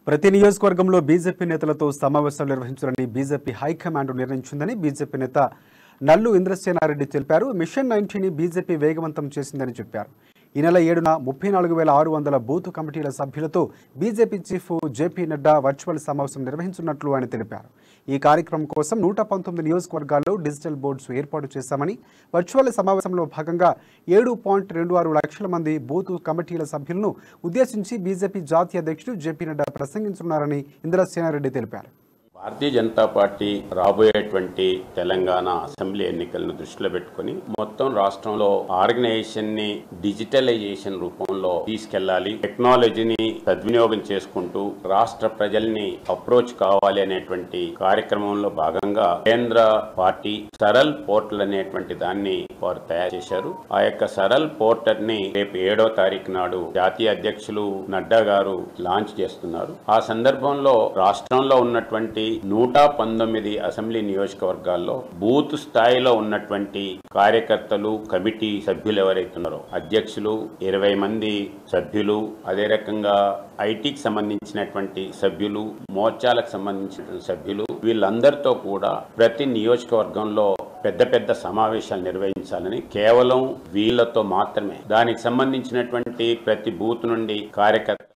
ప్రతి నియోజకవర్గంలో బీజేపీ నేతలతో సమావేశాలు నిర్వహించాలని బీజేపీ హైకమాండ్ నిర్ణయించిందని బీజేపీ నేత నల్లు ఇంద్రసేనారెడ్డి తెలిపారు. మిషన్ 90ని బీజేపీ వేగవంతం చేసిందని చెప్పారు. ఈ నెల 7న 34,600 బూత్ కమిటీల సభ్యులతో BJP chief JP Nadda virtual సమావేశం నిర్వహించనున్నట్లు ఆయన తెలిపారు. ఈ కార్యక్రమం కోసం 119 నియోజకవర్గాల్లో డిజిటల్ బోర్డ్స్ ఏర్పాటు చేశామని, వర్చువల్ సమావేశంలో భాగంగా 7.26 లక్షల మంది బూత్ కమిటీల సభ్యులను ఉద్దేశించి బీజేపీ జాతీయ అధ్యక్షుడు జేపీ నడ్డా ప్రసంగించనున్నారని ఇంద్రసేనారెడ్డి తెలిపారు. భారతీయ జనతా పార్టీ రాబోయేటువంటి తెలంగాణ అసెంబ్లీ ఎన్నికలను దృష్టిలో పెట్టుకుని మొత్తం రాష్ట్రంలో ఆర్గనైజేషన్ ని డిజిటలైజేషన్ రూపంలో తీసుకెళ్లాలి, టెక్నాలజీని సద్వినియోగం చేసుకుంటూ రాష్ట్ర ప్రజల్ని అప్రోచ్ కావాలి అనేటువంటి కార్యక్రమంలో భాగంగా కేంద్ర పార్టీ సరల్ పోర్టల్ అనేటువంటి దాన్ని వారు తయారు చేశారు. ఆ యొక్క సరల్ పోర్టల్ ని రేపు 7వ తారీఖు నాడు జాతీయ అధ్యక్షులు నడ్డా గారు లాంచ్ చేస్తున్నారు. ఆ సందర్భంలో రాష్ట్రంలో ఉన్నటువంటి 119 అసెంబ్లీ నియోజకవర్గాల్లో బూత్ స్థాయిలో ఉన్నటువంటి కార్యకర్తలు, కమిటీ సభ్యులు ఎవరైతే ఉన్నారో అధ్యక్షులు, 20 మంది సభ్యులు, అదే రకంగా ఐటీకి సంబంధించినటువంటి సభ్యులు, మోర్చాలకు సంబంధించిన సభ్యులు, వీళ్ళందరితో కూడా ప్రతి నియోజకవర్గంలో పెద్ద సమావేశాలు నిర్వహించాలని, కేవలం వీళ్లతో మాత్రమే దానికి సంబంధించినటువంటి ప్రతి బూత్ నుండి కార్యకర్త